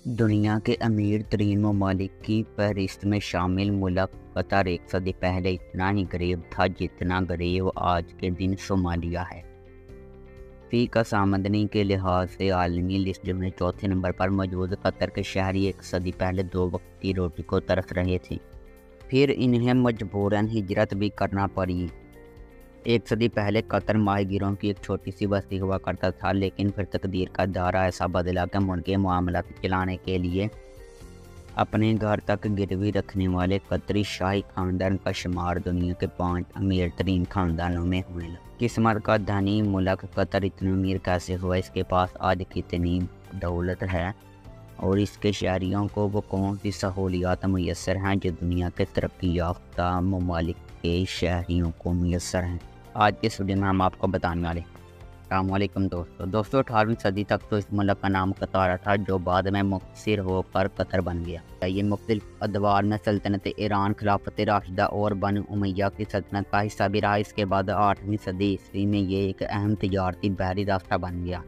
دنیا کے امیر ترین ممالک کی فہرست میں شامل ملک قطر ایک صدی پہلے اتنا ہی غریب تھا جتنا غریب آج کے دن صومالیہ ہے۔ فی کس آمدنی کے لحاظ سے عالمی لسٹ میں چوتھے نمبر پر موجود قطر کے شہری ایک صدی پہلے 2 وقت کی روٹی کو ترس رہے تھے، پھر انہیں مجبوراً ہجرت بھی کرنا پڑی۔ ایک صدی پہلے قطر ماہی گیروں کی ایک چھوٹی سی بستی ہوا کرتا تھا، لیکن پھر تقدیر کا دائرہ ایسا بدلا کہ ملک کے معاملات چلانے کے لیے اپنے گھر تک گروی رکھنے والے قطری شاہی خاندان کا شمار دنیا کے 5 امیر ترین خاندانوں میں ہونے لگا۔ قسمت کا دھنی ملک قطر اتنا امیر کیسے ہوا؟ اس کے پاس آج کتنی دولت ہے اور اس کے شہریوں کو وہ کون سی سہولیات میسر ہیں جو دنیا کے ترقی یافتہ ممالک کے شہریوں کو میسر ہیں؟ آج کے ویڈیو میں ہم آپ کو بتانے والے ہیں۔ السلام علیکم دوستو 18ویں صدی تک تو اس ملک کا نام قطر تھا، جو بعد میں مختصر ہو کر قطر بن گیا۔ یہ مختلف ادوار میں سلطنت ایران، خلافت راشدہ اور بنو امیہ کی سلطنت کا حصہ بھی رہا۔ اس کے بعد 8ویں صدی عیسوی میں یہ ایک اہم تجارتی بحری راستہ بن گیا۔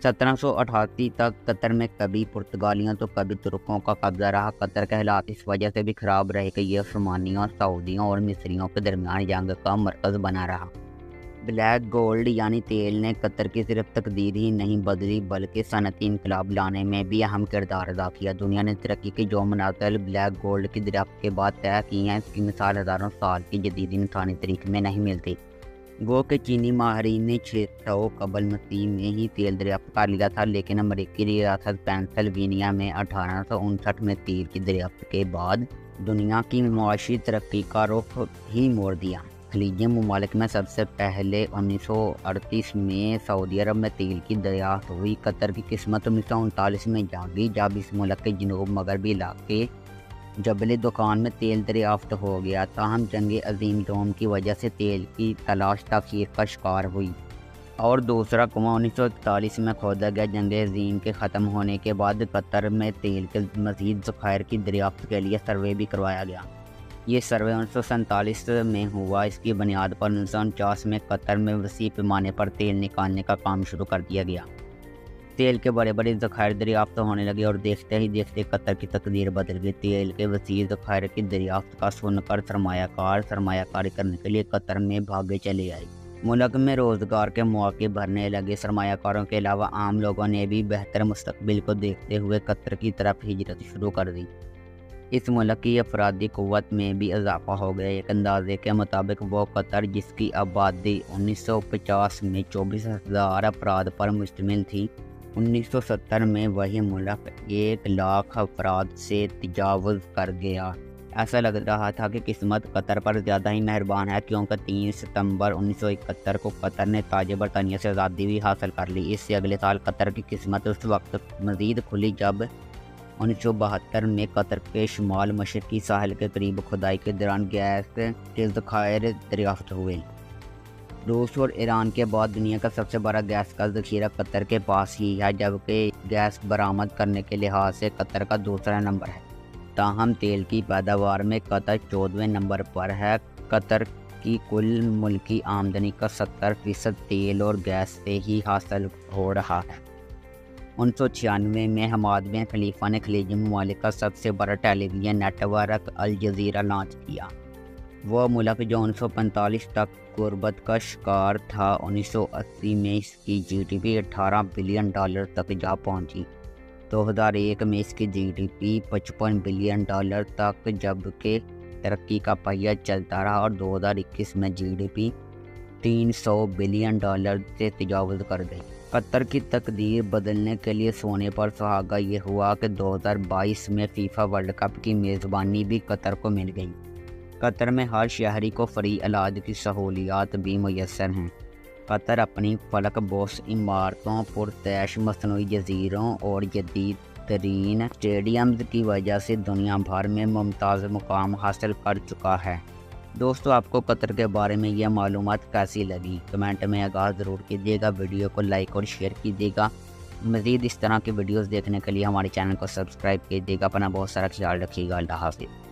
1788 تک قطر میں کبھی پرتگالیوں تو کبھی ترکوں کا قبضہ رہا۔ قطر کے حالات اس وجہ سے بھی خراب رہے کہ یہ عثمانیوں، سعودیوں اور مصریوں کے درمیان جنگ کا مرکز بنا رہا۔ بلیک گولڈ یعنی تیل نے قطر کی صرف تقدیر ہی نہیں بدلی بلکہ صنعتی انقلاب لانے میں بھی اہم کردار ادا کیا۔ دنیا نے ترقی کی جو منازل بلیک گولڈ کی دریافت کے بعد طے کی ہیں، اس کی مثال ہزاروں سال کی جدید انسانی تاریخ میں نہیں ملتی۔ گو کہ چینی ماہرین نے 600 قبل مسیح میں ہی تیل دریافت کر لیا تھا، لیکن امریکی ریاست پینسلوینیا میں 1859 میں تیل کی دریافت کے بعد دنیا کی معاشی ترقی کا رخ ہی موڑ دیا۔ خلیجی ممالک میں سب سے پہلے 1938 میں سعودی عرب میں تیل کی دریافت ہوئی۔ قطر کی قسمت 1939 میں جاگی جب اس ملک کے جنوب مغربی علاقے جبل دخان میں تیل دریافت ہو گیا۔ تاہم جنگ عظیم دوم کی وجہ سے تیل کی تلاش تاخیر کا شکار ہوئی اور دوسرا کنواں 1941 میں کھودا گیا۔ جنگ عظیم کے ختم ہونے کے بعد قطر میں تیل کے مزید ذخائر کی دریافت کے لیے سروے بھی کروایا گیا۔ یہ سروے 1947 میں ہوا۔ اس کی بنیاد پر 1949 میں قطر میں وسیع پیمانے پر تیل نکالنے کا کام شروع کر دیا گیا۔ تیل کے بڑے بڑے ذخائر دریافت ہونے لگے اور دیکھتے ہی دیکھتے قطر کی تقدیر بدل گئی۔ تیل کے وسیع ذخائر کی دریافت کا سن کر سرمایہ کاری کرنے کے لیے قطر میں بھاگے چلے آئے۔ ملک میں روزگار کے مواقع بھرنے لگے۔ سرمایہ کاروں کے علاوہ عام لوگوں نے بھی بہتر مستقبل کو دیکھتے ہوئے قطر کی طرف ہجرت شروع کر دی۔ اس ملک کی افرادی قوت میں بھی اضافہ ہو گیا۔ ایک اندازے کے مطابق وہ قطر جس کی آبادی 1950 میں 24,000 افراد پر مشتمل تھی، 1970 میں وہی ملک 1 لاکھ افراد سے تجاوز کر گیا۔ ایسا لگ رہا تھا کہ قسمت قطر پر زیادہ ہی مہربان ہے، کیونکہ 3 ستمبر 1971 کو قطر نے تاج برطانیہ سے آزادی بھی حاصل کر لی۔ اس سے اگلے سال قطر کی قسمت اس وقت مزید کھلی جب 1972 میں قطر کے شمال مشرقی ساحل کے قریب کھدائی کے دوران گیس کے ذخائر دریافت ہوئے۔ روس اور ایران کے بعد دنیا کا سب سے بڑا گیس کا ذخیرہ قطر کے پاس ہی ہے، جبکہ گیس برآمد کرنے کے لحاظ سے قطر کا دوسرا نمبر ہے۔ تاہم تیل کی پیداوار میں قطر 14ویں نمبر پر ہے۔ قطر کی کل ملکی آمدنی کا 70% تیل اور گیس سے ہی حاصل ہو رہا ہے۔ 1996 میں حماد بن خلیفہ نے خلیجی ممالک کا سب سے بڑا television network Al Jazeera launch کیا۔ وہ ملک جو 1945 تک غربت کا شکار تھا، 1980 میں اس کی جی ڈی پی $18 بلین تک جا پہنچی۔ 2001 میں اس کی جی ڈی پی $55 بلین تک جبکہ ترقی کا پہیہ چلتا رہا اور 2021 میں جی ڈی پی $300 بلین سے تجاوز کر گئی۔ قطر کی تقدیر بدلنے کے لیے سونے پر سہاگا یہ ہوا کہ 2022 میں فیفا ورلڈ کپ کی میزبانی بھی قطر کو مل گئی۔ قطر میں ہر شہری کو فری علاج کی سہولیات بھی میسر ہیں۔ قطر اپنی فلک بوس عمارتوں، پرتعیش مصنوعی جزیروں اور جدید ترین اسٹیڈیمز کی وجہ سے دنیا بھر میں ممتاز مقام حاصل کر چکا ہے۔ دوستو آپ کو قطر کے بارے میں یہ معلومات کیسی لگی؟ کمنٹ میں آگاہ ضرور کیجیے گا، ویڈیو کو لائک اور شیئر کیجیے گا۔ مزید اس طرح کی ویڈیوز دیکھنے کے لیے ہمارے چینل کو سبسکرائب کیجیے گا۔ اپنا بہت سارا خیال رکھیے گا۔ اللہ حافظ۔